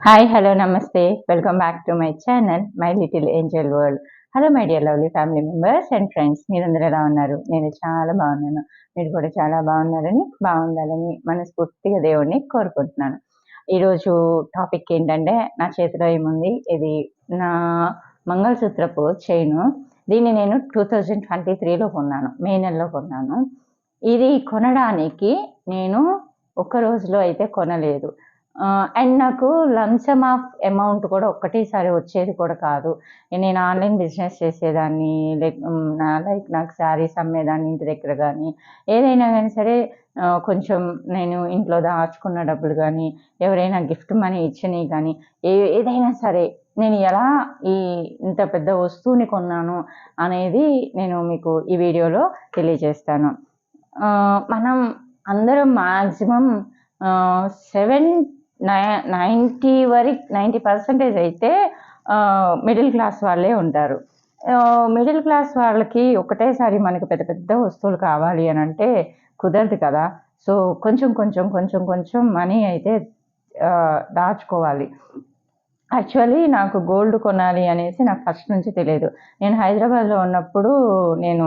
Hi, hello, నమస్తే. Welcome back to my channel my little Angel world. Hello my dear lovely family members and friends, మీరందరూ ఎలా ఉన్నారు? నేను చాలా బాగున్నాను. మీరు కూడా చాలా బాగున్నారని, బాగుండాలని మనస్ఫూర్తిగా దేవుడిని కోరుకుంటున్నాను. ఈరోజు టాపిక్ ఏంటంటే, నా చేతిలో ఏముంది, ఇది నా మంగళసూత్రపు చైను. దీన్ని నేను 2023లో కొన్నాను, మే నెలలో కొన్నాను. ఇది కొనడానికి నేను ఒక్క రోజులో అయితే కొనలేదు. అండ్ నాకు లంసమ్ ఆఫ్ అమౌంట్ కూడా ఒక్కటేసారి వచ్చేది కూడా కాదు. నేను ఆన్‌లైన్ బిజినెస్ చేసేదాన్ని. నాకు శారీస్ అమ్మేదాన్ని ఇంటి దగ్గర గానీ, ఏదైనా గానీ సరే కొంచెం నేను ఇంట్లో దాచుకున్న డబ్బులు గానీ, ఎవరైనా గిఫ్ట్ మనీ ఇచ్చినయి గానీ, ఏదైనా సరే నేను ఎలా ఈ ఇంత పెద్ద వస్తువుని కొన్నాను అనేది నేను మీకు ఈ వీడియోలో తెలియజేస్తాను. మనం అందరం మాక్సిమం 90% అయితే మిడిల్ క్లాస్ వాళ్ళే ఉంటారు. మిడిల్ క్లాస్ వాళ్ళకి ఒకటేసారి మనకు పెద్ద పెద్ద వస్తువులు కావాలి అని అంటే కుదరదు కదా. సో కొంచెం కొంచెం కొంచెం కొంచెం మనీ అయితే దాచుకోవాలి. యాక్చువల్లీ నాకు గోల్డ్ కొనాలి అనేసి నాకు ఫస్ట్ నుంచి తెలియదు. నేను హైదరాబాద్లో ఉన్నప్పుడు నేను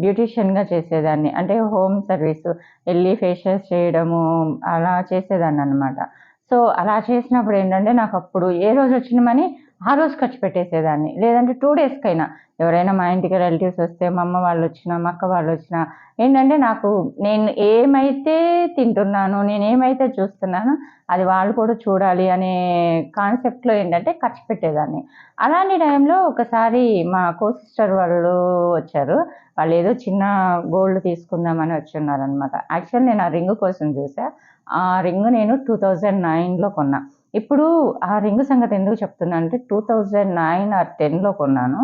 బ్యూటీషియన్గా చేసేదాన్ని. అంటే హోమ్ సర్వీస్ వెళ్ళి ఫేషియల్స్ చేయడము అలా చేసేదాన్ని అనమాట. సో అలా చేసినప్పుడు ఏంటంటే, నాకు అప్పుడు ఏ రోజు వచ్చిన మనీ ఆ రోజు ఖర్చు పెట్టేసేదాన్ని. లేదంటే 2 డేస్కైనా ఎవరైనా మా ఇంటికి రిలేటివ్స్ వస్తే, మా అమ్మ వాళ్ళు వచ్చినా, మా అక్క వాళ్ళు వచ్చినా ఏంటంటే, నాకు నేను ఏమైతే తింటున్నానో, నేను ఏమైతే చూస్తున్నానో అది వాళ్ళు కూడా చూడాలి అనే కాన్సెప్ట్లో ఏంటంటే ఖర్చు పెట్టేదాన్ని. అలాంటి టైంలో ఒకసారి మా సిస్టర్ వాళ్ళు వచ్చారు. వాళ్ళు ఏదో చిన్న గోల్డ్ తీసుకుందామని వచ్చున్నారనమాట. యాక్చువల్ నేను ఆ రింగ్ కోసం చూసా. ఆ రింగ్ నేను 2009లో కొన్నా. ఇప్పుడు ఆ రింగ్ సంగతి ఎందుకు చెప్తున్నా అంటే, 2009 ఆర్ 10లో కొన్నాను.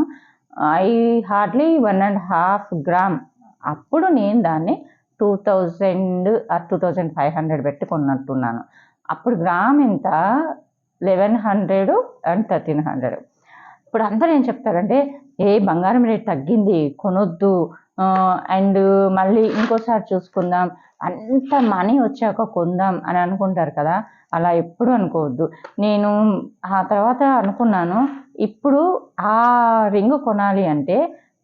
I hardly 1.5 gram. అప్పుడు నేను దాన్ని 2000 ఆర్ 2500 పెట్టి కొన్నట్టున్నాను. అప్పుడు గ్రామ్ ఎంత? 1100 అండ్ 1300. ఇప్పుడు అందరూ ఏం చెప్తారంటే, బంగారం రేట్ తగ్గింది, కొనొద్దు, అండ్ మళ్ళీ ఇంకోసారి చూసుకుందాం, అంత మనీ వచ్చాక కొందాం అని అనుకుంటారు కదా. అలా ఎప్పుడు అనుకోవద్దు. నేను ఆ తర్వాత అనుకున్నాను, ఇప్పుడు ఆ రింగ్ కొనాలి అంటే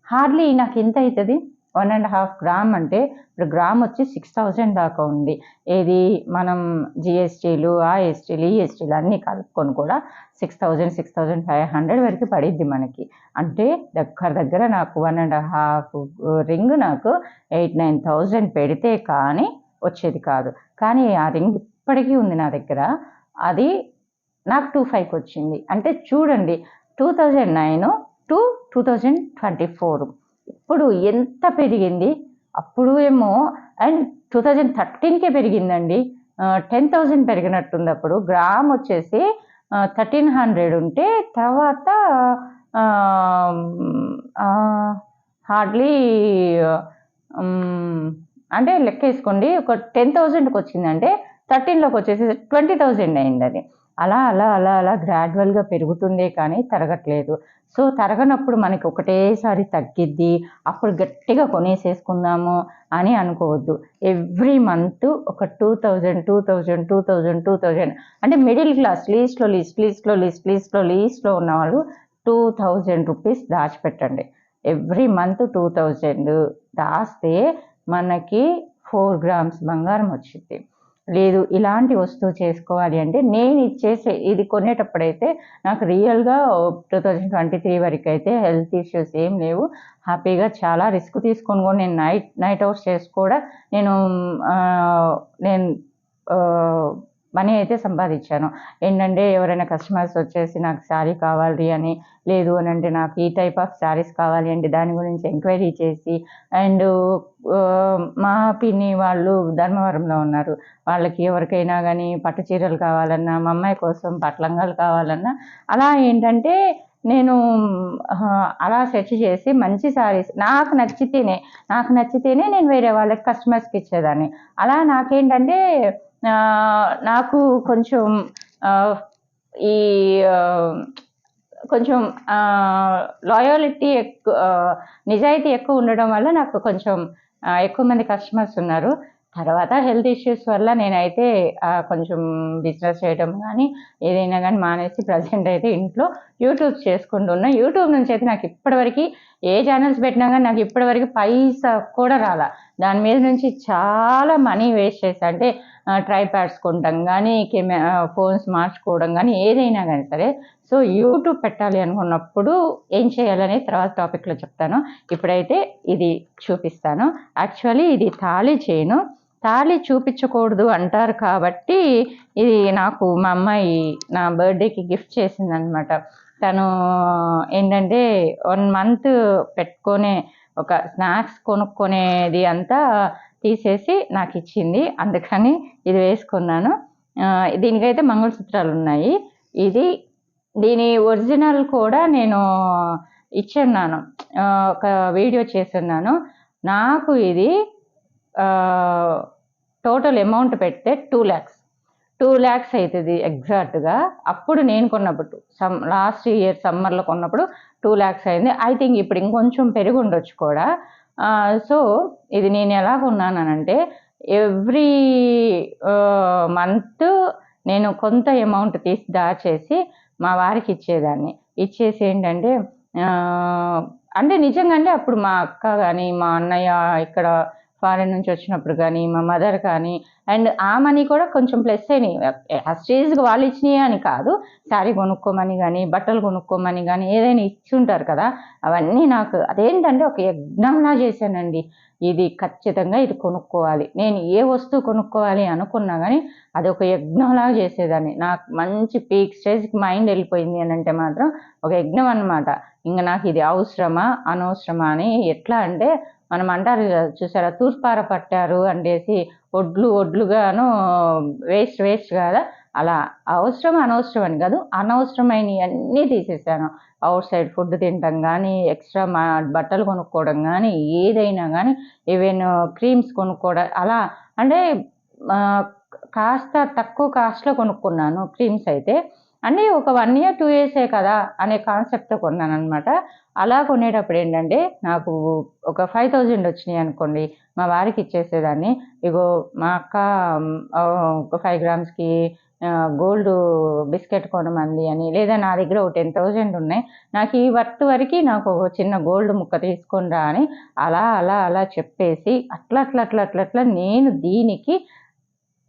హార్డ్లీ నాకు ఎంత అవుతుంది? 1.5 గ్రామ్ అంటే ఇప్పుడు గ్రామ్ వచ్చి 6000 దాకా ఉంది. ఏది మనం జిఎస్టీలు, ఆ ఎస్టీలు, ఈ ఎస్టీలు అన్నీ కలుపుకొని కూడా 6000, 6500 వరకు పడిద్ది మనకి. అంటే దగ్గర నాకు 1.5 రింగ్ నాకు 8,000-9,000 పెడితే కానీ వచ్చేది కాదు. కానీ ఆ రింగ్ ఇప్పటికీ ఉంది నా దగ్గర. అది నాకు 2500 వచ్చింది. అంటే చూడండి, 2009 టు 2024 ఇప్పుడు ఎంత పెరిగింది. అప్పుడు ఏమో అండ్ 2013కే పెరిగిందండి. 10,000 పెరిగినట్టుంది. అప్పుడు గ్రామ్ వచ్చేసి 1300 ఉంటే తర్వాత హార్డ్లీ అంటే లెక్కేసుకోండి, ఒక 10,000కి వచ్చిందంటే 13లోకి వచ్చేసి 20,000 అయింది అది. అలా అలా అలా అలా గ్రాడ్యువల్గా పెరుగుతుందే కానీ తరగట్లేదు. సో తరగనప్పుడు మనకి ఒకటేసారి తగ్గిద్ది, అప్పుడు గట్టిగా కొనేసేసుకుందాము అని అనుకోవద్దు. ఎవ్రీ మంత్ ఒక 2000 అంటే మిడిల్ క్లాస్ లీస్ట్లో ఉన్న వాళ్ళు 2000 రూపీస్ దాచిపెట్టండి. ఎవ్రీ మంత్ 2000 దాస్తే మనకి 4 గ్రామ్స్ బంగారం వచ్చింది. లేదు ఇలాంటి వస్తువు చేసుకోవాలి అంటే, నేను ఇది కొనేటప్పుడైతే నాకు రియల్గా 2023 వరకు అయితే హెల్త్ ఇష్యూస్ ఏం లేవు. హ్యాపీగా చాలా రిస్క్ తీసుకొని కూడా నేను నైట్ అవుట్స్ చేసి కూడా నేను మనీ అయితే సంపాదించాను. ఏంటంటే, ఎవరైనా కస్టమర్స్ వచ్చేసి నాకు శారీ కావాలి అని, లేదు అని అంటే నాకు ఈ టైప్ ఆఫ్ శారీస్ కావాలి అంటే దాని గురించి ఎంక్వైరీ చేసి, అండ్ మా పిన్ని వాళ్ళు ధర్మవరంలో ఉన్నారు. వాళ్ళకి ఎవరికైనా కానీ పట్టు చీరలు కావాలన్నా, మా అమ్మాయి కోసం పట్లంగాలు కావాలన్నా, అలా ఏంటంటే నేను అలా సెర్చ్ చేసి మంచి శారీస్ నాకు నచ్చితేనే నేను వేరే వాళ్ళకి కస్టమర్స్కి ఇచ్చేదాన్ని. అలా నాకేంటంటే నాకు కొంచెం ఈ కొంచెం లాయాలిటీ నిజాయితీ ఎక్కువ ఉండడం వల్ల నాకు కొంచెం ఎక్కువ మంది కస్టమర్స్ ఉన్నారు. తర్వాత హెల్త్ ఇష్యూస్ వల్ల నేనైతే కొంచెం బిజినెస్ చేయడం కానీ ఏదైనా కానీ మానేసి ప్రజెంట్ అయితే ఇంట్లో యూట్యూబ్ చేసుకుంటున్నా. యూట్యూబ్ నుంచి అయితే నాకు ఇప్పటివరకు ఏ ఛానల్స్ పెట్టినా కానీ నాకు ఇప్పటివరకు పైసా కూడా రాలా. దాని మీద నుంచి చాలా మనీ వేస్ట్ చేశా. అంటే ట్రైప్యాడ్స్ కొనడం కానీ ఫోన్స్ మార్చుకోవడం కానీ ఏదైనా కానీ సరే. సో యూట్యూబ్ పెట్టాలి అనుకున్నప్పుడు ఏం చేయాలనే తర్వాత టాపిక్లో చెప్తాను. ఇప్పుడైతే ఇది చూపిస్తాను. యాక్చువల్లీ ఇది తాళి చైను. తాళి చూపించకూడదు అంటారు కాబట్టి ఇది నాకు మా అమ్మాయి నా బర్త్డేకి గిఫ్ట్ చేసిందనమాట. తను ఏంటంటే 1 month పెట్టుకునే ఒక స్నాక్స్ కొనుక్కునేది అంతా తీసేసి నాకు ఇచ్చింది. అందుకని ఇది వేసుకున్నాను. దీనికైతే మంగళసూత్రాలు ఉన్నాయి. దీని ఒరిజినల్ కూడా నేను ఇచ్చున్నాను, ఒక వీడియో చేస్తున్నాను. నాకు ఇది టోటల్ అమౌంట్ పెడితే 2 lakhs అవుతుంది ఎగ్జాక్ట్గా. అప్పుడు నేను కొన్నప్పుడు లాస్ట్ ఇయర్ సమ్మర్లో కొన్నప్పుడు 2 lakhs అయింది. ఐ థింక్ ఇప్పుడు ఇంకొంచెం పెరిగి ఉండొచ్చు కూడా. సో ఇది నేను ఎలా కొన్నానంటే ఎవ్రీ మంత్ నేను కొంత అమౌంట్ తీసి దాచేసి మా వారికి ఇచ్చేదాన్ని. ఇచ్చేసి ఏంటంటే అంటే నిజంగా అంటే అప్పుడు మా అక్క కానీ మా అన్నయ్య ఇక్కడ ఫారెన్ నుంచి వచ్చినప్పుడు కానీ మా మదర్ కానీ అండ్ ఆ మనీ కూడా కొంచెం ప్లస్ అయినాయి. ఆ స్టేజ్కి వాళ్ళు ఇచ్చినాయి అని కాదు, శారీ కొనుక్కోమని కానీ బట్టలు కొనుక్కోమని కానీ ఏదైనా ఇచ్చి ఉంటారు కదా, అవన్నీ నాకు అదేంటంటే ఒక యజ్ఞంలా చేశానండి. ఇది ఖచ్చితంగా ఇది కొనుక్కోవాలి, నేను ఏ వస్తువు కొనుక్కోవాలి అనుకున్నా కానీ అది ఒక యజ్ఞంలాగా చేసేదాన్ని. నాకు మంచి పీక్ స్టేజ్కి మైండ్ వెళ్ళిపోయింది అని అంటే మాత్రం ఒక యజ్ఞం అన్నమాట. ఇంకా నాకు ఇది అవసరమా అనవసరమా అని ఎట్లా అంటే మనం అంటారు చూసారా, తూర్పార పట్టారు అంటేసి ఒడ్లుగాను వేస్ట్ కదా, అలా అవసరం అనవసరం అని కాదు, అనవసరమైనవి అన్నీ తీసేసాను. అవుట్ సైడ్ ఫుడ్ తినడం కానీ, ఎక్స్ట్రా బట్టలు కొనుక్కోవడం కానీ, ఏదైనా కానీ, ఈవెన్ క్రీమ్స్ కొనుక్కోవడం, అలా అంటే కాస్త తక్కువ కాస్ట్లో కొనుక్కున్నాను క్రీమ్స్ అయితే. అంటే ఒక 1 year 2 years కదా అనే కాన్సెప్ట్తో కొన్నాను అనమాట. అలా కొనేటప్పుడు ఏంటంటే నాకు ఒక 5,000 వచ్చినాయి అనుకోండి, మా వారికి ఇచ్చేసేదాన్ని. ఇగో మా అక్క ఒక 5 grams గోల్డ్ బిస్కెట్ కొనమంది అని, లేదా నా దగ్గర ఒక 10,000 ఉన్నాయి, నాకు ఈ వర్త్ వరకు నాకు ఒక చిన్న గోల్డ్ ముక్క తీసుకొని రా అని అలా అలా అలా చెప్పేసి అట్లా నేను దీనికి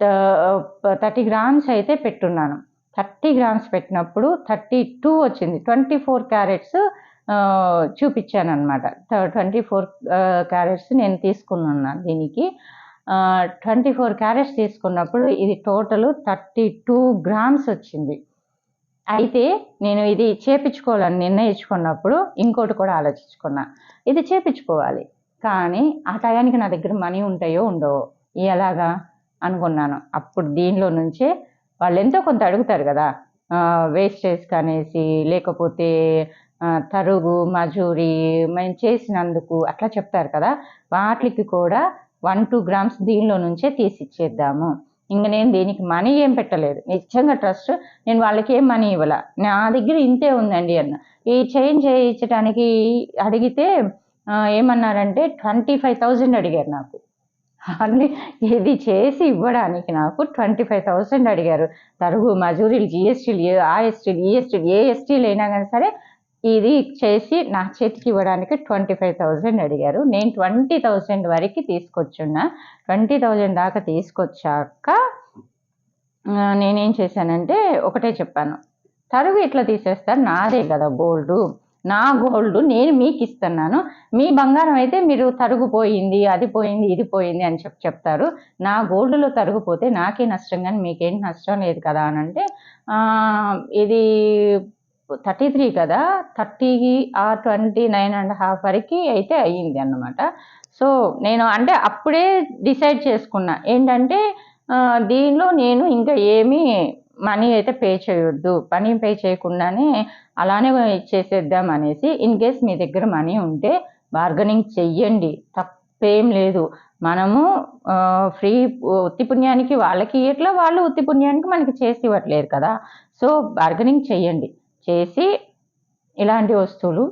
30 grams అయితే పెట్టున్నాను. 30 grams పెట్టినప్పుడు 32 వచ్చింది. 24 carats చూపించాను అనమాట. 24 carats నేను తీసుకున్నాను దీనికి. 24 carats తీసుకున్నప్పుడు ఇది టోటల్ 32 grams వచ్చింది. అయితే నేను ఇది చేపించుకోవాలని నిర్ణయించుకున్నప్పుడు ఇంకోటి కూడా ఆలోచించుకున్నా, ఇది చేపించుకోవాలి కానీ ఆ టయానికి నా దగ్గర మనీ ఉంటాయో ఉండవో ఎలాగా అనుకున్నాను. అప్పుడు దీనిలో నుంచే వాళ్ళు ఎంతో కొంత అడుగుతారు కదా, వేస్టేజ్ కనేసి, లేకపోతే తరుగు మజూరి మేము చేసినందుకు అట్లా చెప్తారు కదా, వాటికి కూడా 1-2 grams దీనిలో నుంచే తీసి ఇచ్చేద్దాము. ఇంక నేను దీనికి మనీ ఏం పెట్టలేదు, నిజంగా ట్రస్ట్, నేను వాళ్ళకి ఏం మనీ ఇవ్వాల, నా దగ్గర ఇంతే ఉందండి అన్న. ఈ చేంజ్ చేయించడానికి అడిగితే ఏమన్నారంటే 25,000 అడిగారు నాకు. అన్నీ ఇది చేసి ఇవ్వడానికి నాకు 25,000 అడిగారు. తరుగు మజూరీలు, జిఎస్టీలు, ఆ ఎస్టీలు, ఈ ఎస్టీలు, ఏ ఎస్టీలు అయినా కానీ సరే ఇది చేసి నా చేతికి ఇవ్వడానికి 25,000 అడిగారు. నేను 20,000 వరకు తీసుకొచ్చున్నా. 20,000 దాకా తీసుకొచ్చాక నేనేం చేశానంటే ఒకటే చెప్పాను, తరుగు ఇట్లా తీసేస్తారు, నాదే కదా గోల్డ్, నా గోల్డ్ నేను మీకు ఇస్తున్నాను, మీ బంగారం అయితే మీరు తరుగుపోయింది, అది పోయింది, ఇది పోయింది అని చెప్తారు, నా గోల్డ్లో తరుగుపోతే నాకే నష్టం కానీ మీకేంటి నష్టం లేదు కదా అని అంటే, ఇది 33 కదా, 30 or 29.5 వరకు అయితే అయ్యింది అన్నమాట. సో నేను అంటే అప్పుడే డిసైడ్ చేసుకున్నా ఏంటంటే దీనిలో నేను ఇంకా ఏమీ మనీ అయితే పే చేయొద్దు, మనీ పే చేయకుండానే అలానే ఇచ్చేసేద్దాం అనేసి. ఇన్ కేస్ మీ దగ్గర మనీ ఉంటే బార్గెనింగ్ చెయ్యండి, తప్పేం లేదు. మనము ఫ్రీ ఉత్తి పుణ్యానికి వాళ్ళకి ఇట్లా, వాళ్ళు ఉత్తి పుణ్యానికి మనకి చేసి ఇవ్వట్లేదు కదా. సో బార్గెనింగ్ చెయ్యండి, చేసి ఇలాంటి వస్తువులు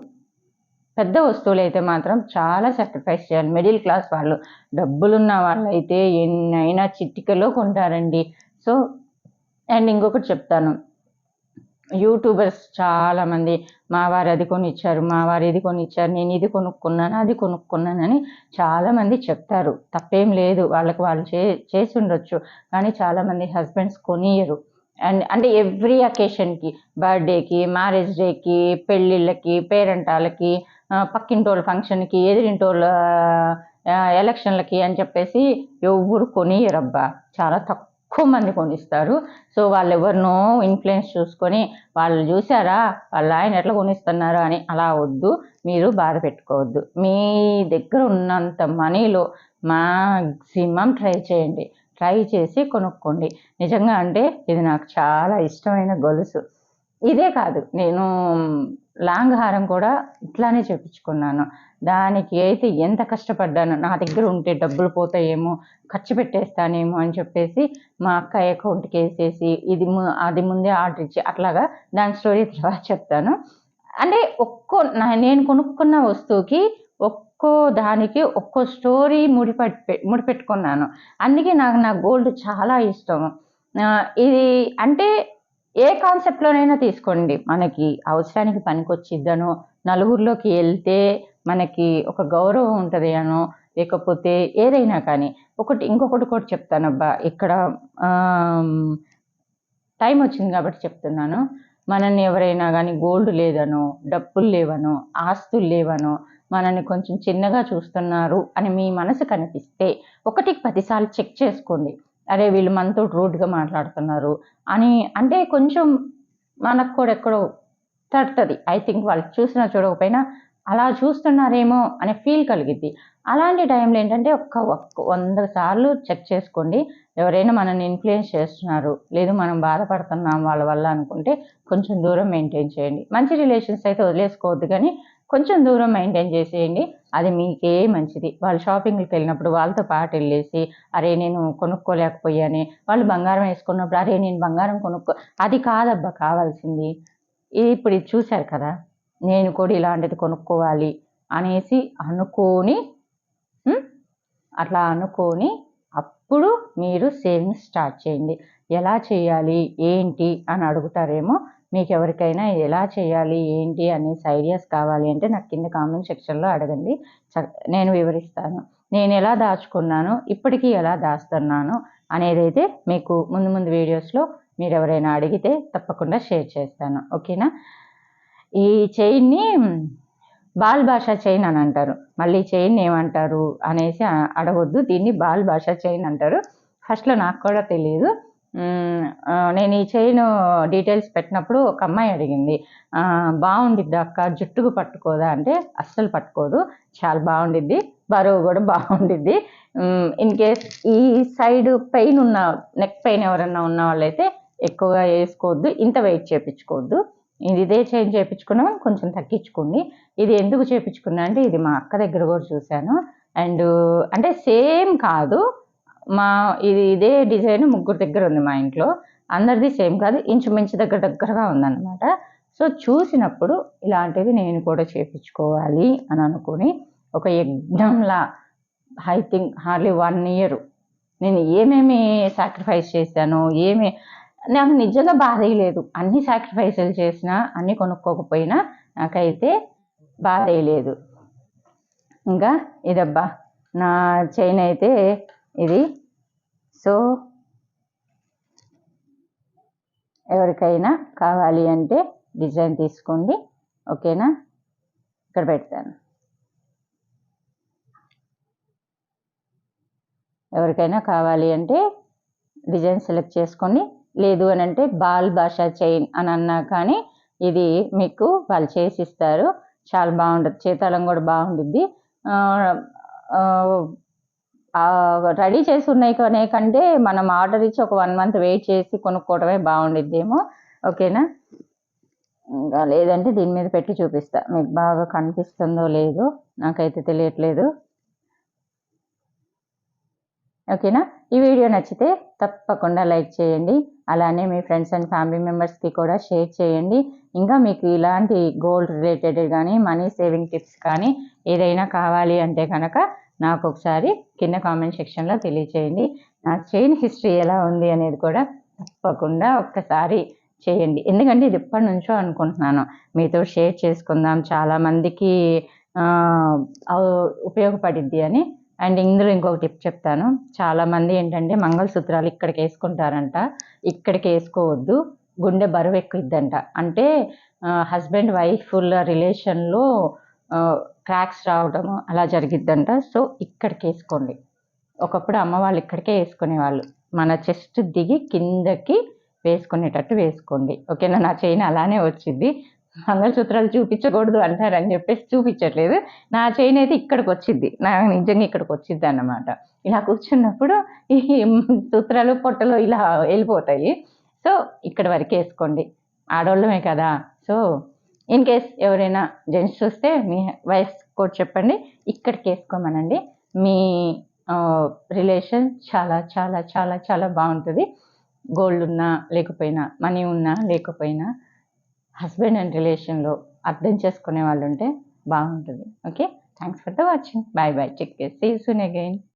పెద్ద వస్తువులు అయితే మాత్రం చాలా సాక్రిఫైస్ చేయాలి. మిడిల్ క్లాస్ వాళ్ళు, డబ్బులున్న వాళ్ళైతే ఎన్నైనా చిటికలో కొంటారండి. సో అండ్ ఇంకొకటి చెప్తాను, యూట్యూబర్స్ చాలామంది మా వారు అది కొనిచ్చారు, మా వారు ఇది కొనిచ్చారు, నేను ఇది కొనుక్కున్నాను, అది కొనుక్కున్నానని చాలామంది చెప్తారు. తప్పేం లేదు, వాళ్ళకి వాళ్ళు చేసి ఉండొచ్చు. కానీ చాలామంది హస్బెండ్స్ కొనియరు. అండ్ అంటే ఎవ్రీ అకేషన్కి, బర్త్డేకి, మ్యారేజ్ డేకి, పెళ్ళిళ్ళకి, పేరెంటాలకి, పక్కింటోళ్ళ ఫంక్షన్కి, ఎదిరింటోళ్ళ ఎలక్షన్లకి అని చెప్పేసి ఎవ్వరు కొనియరబ్బా. చాలా తక్కువ మంది కొనిస్తారు. సో వాళ్ళు ఎవరినో ఇన్ఫ్లుయెన్స్ చూసుకొని వాళ్ళు చూసారా వాళ్ళ ఆయన ఎట్లా కొనిస్తున్నారు అని అలా వద్దు, మీరు బాధ పెట్టుకోవద్దు. మీ దగ్గర ఉన్నంత మనీలో మ్యాక్సిమం ట్రై చేయండి, ట్రై చేసి కొనుక్కోండి. నిజంగా అంటే ఇది నాకు చాలా ఇష్టమైన గొలుసు. ఇదే కాదు, నేను లాంగ్ హారం కూడా ఇట్లానే చేపించుకున్నాను. దానికి అయితే ఎంత కష్టపడ్డాను, నా దగ్గర ఉంటే డబ్బులు పోతాయేమో, ఖర్చు పెట్టేస్తానేమో అని చెప్పేసి మా అక్క అకౌంట్కి వేసేసి అది ముందే ఆర్డర్ ఇచ్చి అట్లాగా, దాని స్టోరీ తర్వాత చెప్తాను. అంటే నేను కొనుక్కున్న వస్తువుకి ఒక్కో దానికి ఒక్కో స్టోరీ ముడిపెట్టుకున్నాను. అందుకే నాకు నా గోల్డ్ చాలా ఇష్టం. ఇది అంటే ఏ కాన్సెప్ట్లోనైనా తీసుకోండి, మనకి అవసరానికి పనికొచ్చిద్దనో, నలుగురిలోకి వెళ్తే మనకి ఒక గౌరవం ఉంటుంది అనో, లేకపోతే ఏదైనా కానీ. ఇంకొకటి కూడా చెప్తానబ్బా, ఇక్కడ టైం వచ్చింది కాబట్టి చెప్తున్నాను. మనల్ని ఎవరైనా కానీ గోల్డ్ లేదనో, డబ్బులు లేవనో, ఆస్తులు లేవనో, మనల్ని కొంచెం చిన్నగా చూస్తున్నారు అని మీ మనసు కనిపిస్తే 1కి 10 సార్లు చెక్ చేసుకోండి. అరే వీళ్ళు మనతో రూడ్గా మాట్లాడుతున్నారు అని, అంటే కొంచెం మనకు కూడా ఎక్కడో తడుతుంది. ఐ థింక్ వాళ్ళు చూసినా చూడకపోయినా అలా చూస్తున్నారేమో అనే ఫీల్ కలిగిద్ది. అలాంటి టైంలో ఏంటంటే 100 సార్లు చెక్ చేసుకోండి. ఎవరైనా మనల్ని ఇన్ఫ్లుయెన్స్ చేస్తున్నారు, లేదు మనం బాధపడుతున్నాం వాళ్ళ వల్ల అనుకుంటే కొంచెం దూరం మెయింటైన్ చేయండి. మంచి రిలేషన్స్ అయితే వదిలేసుకోవద్దు, కానీ కొంచెం దూరం మెయింటైన్ చేసేయండి. అది మీకే మంచిది. వాళ్ళు షాపింగ్కి వెళ్ళినప్పుడు వాళ్ళతో పాటు వెళ్ళేసి అరే నేను కొనుక్కోలేకపోయానే, వాళ్ళు బంగారం వేసుకున్నప్పుడు అరే నేను బంగారం అది కాదబ్బా కావాల్సింది. ఇప్పుడు ఇది చూశారు కదా, నేను కూడా ఇలాంటిది కొనుక్కోవాలి అనేసి అనుకోని, అట్లా అనుకొని అప్పుడు మీరు సేవింగ్స్ స్టార్ట్ చేయండి. ఎలా చేయాలి ఏంటి అని అడుగుతారేమో. మీకు ఎవరికైనా ఎలా చేయాలి ఏంటి అనేసి ఐడియాస్ కావాలి అంటే నాకు కింద కామెంట్ సెక్షన్లో అడగండి, నేను వివరిస్తాను. నేను ఎలా దాచుకున్నాను, ఇప్పటికీ ఎలా దాస్తున్నాను అనేదైతే మీకు ముందు వీడియోస్లో మీరు ఎవరైనా అడిగితే తప్పకుండా షేర్ చేస్తాను. ఓకేనా. ఈ చైన్ని బాల్ భాషా చైన్ అని అంటారు. మళ్ళీ చైన్ ఏమంటారు అనేసి అడగొద్దు, దీన్ని బాల్ భాషా చైన్ అంటారు. ఫస్ట్లో నాకు కూడా తెలియదు. నేను ఈ చైన్ డీటెయిల్స్ పెట్టినప్పుడు ఒక అమ్మాయి అడిగింది, బాగుండిద్ది అక్క, జుట్టుకు పట్టుకోదా అంటే అస్సలు పట్టుకోదు, చాలా బాగుండిద్ది, బరువు కూడా బాగుండిద్ది. ఇన్ కేస్ ఈ సైడ్ పెయిన్ నెక్ పెయిన్ ఎవరన్నా ఉన్న వాళ్ళైతే ఎక్కువగా వేసుకోవద్దు, ఇంత వెయిట్ చేయించుకోవద్దు. ఇదే చైన్ చేయించుకున్నా కొంచెం తగ్గించుకోండి. ఇది ఎందుకు చేయించుకున్నా అంటే ఇది మా అక్క దగ్గర కూడా చూశాను. అండ్ అంటే సేమ్ కాదు, ఇదే డిజైన్ 3 దగ్గర ఉంది మా ఇంట్లో, అందరిది సేమ్ కాదు, ఇంచుమించు దగ్గరగా ఉందన్నమాట. సో చూసినప్పుడు ఇలాంటిది నేను కూడా చేయించుకోవాలి అని అనుకుని ఒక యజ్ఞంలా, ఐ థింక్ హార్డ్లీ 1 year నేను ఏమేమి సాక్రిఫైస్ చేశానో, నాకు నిజంగా బాధ లేదు. అన్ని సాక్రిఫైసులు చేసినా, అన్నీ కొనుక్కోకపోయినా నాకైతే బాధ లేదు. ఇంకా ఇదబ్బా నా చైన్ అయితే ఇది. సో ఎవరికైనా కావాలి అంటే డిజైన్ తీసుకోండి. ఓకేనా, ఇక్కడ పెడతాను. ఎవరికైనా కావాలి అంటే డిజైన్ సెలెక్ట్ చేసుకోండి. లేదు అని అంటే బాల్ భాషా చైన్ అని అన్నా కానీ ఇది మీకు వాళ్ళు చేసిస్తారు. చాలా బాగుంటుంది, చేతాళం కూడా బాగుంటుంది. రెడీ చేసి ఉన్నాయి కొనే కంటే మనం ఆర్డర్ ఇచ్చి ఒక 1 month వెయిట్ చేసి కొనుక్కోవడమే బాగుండిద్దేమో. ఓకేనా. ఇంకా లేదంటే దీని మీద పెట్టి చూపిస్తా, మీకు బాగా కనిపిస్తుందో లేదో నాకైతే తెలియట్లేదు. ఓకేనా. ఈ వీడియో నచ్చితే తప్పకుండా లైక్ చేయండి. అలానే మీ ఫ్రెండ్స్ అండ్ ఫ్యామిలీ మెంబర్స్కి కూడా షేర్ చేయండి. ఇంకా మీకు ఇలాంటి గోల్డ్ రిలేటెడ్ కానీ మనీ సేవింగ్ టిప్స్ కానీ ఏదైనా కావాలి అంటే కనుక నాకు ఒకసారి కింద కామెంట్ సెక్షన్లో తెలియచేయండి. నా చైన్ హిస్టరీ ఎలా ఉంది అనేది కూడా తప్పకుండా ఒక్కసారి చేయండి. ఎందుకంటే ఇది ఎప్పటి నుంచో అనుకుంటున్నాను మీతో షేర్ చేసుకుందాం, చాలామందికి ఉపయోగపడిద్ది అని. అండ్ ఇందులో ఇంకొక టిప్ చెప్తాను. చాలామంది ఏంటంటే మంగళసూత్రాలు ఇక్కడికి వేసుకుంటారంట, ఇక్కడికి వేసుకోవద్దు, గుండె బరువు ఎక్కువద్దంట. అంటే హస్బెండ్ వైఫ్ల రిలేషన్లో క్రాక్స్ రావడము అలా జరిగిద్దంట. సో ఇక్కడికి వేసుకోండి. ఒకప్పుడు అమ్మ వాళ్ళు ఇక్కడికే వేసుకునేవాళ్ళు. మన చెస్ట్ దిగి కిందకి వేసుకునేటట్టు వేసుకోండి. ఓకేనా? నా చైన్ అలానే వచ్చింది. మంగళసూత్రాలు చూపించకూడదు అంటారని చెప్పేసి చూపించట్లేదు. నా చైన్ అయితే ఇక్కడికి వచ్చింది, నా నిజంగా ఇక్కడికి వచ్చింది అన్నమాట. ఇలా కూర్చున్నప్పుడు ఈ సూత్రాలు పొట్టలు ఇలా వెళ్ళిపోతాయి. సో ఇక్కడ వరకు వేసుకోండి, ఆడవాళ్ళమే కదా. సో ఇన్ కేస్ ఎవరైనా జెంట్స్ చూస్తే మీ వయసు కూడా చెప్పండి, ఇక్కడికి వేసుకోమనండి. మీ రిలేషన్ చాలా చాలా చాలా చాలా బాగుంటుంది. గోల్డ్ ఉన్నా లేకపోయినా, మనీ ఉన్నా లేకపోయినా, హస్బెండ్ అండ్ రిలేషన్లో అర్థం చేసుకునే వాళ్ళు ఉంటే బాగుంటుంది. Okay, thanks for the watching. Bye bye, take care, see you soon again.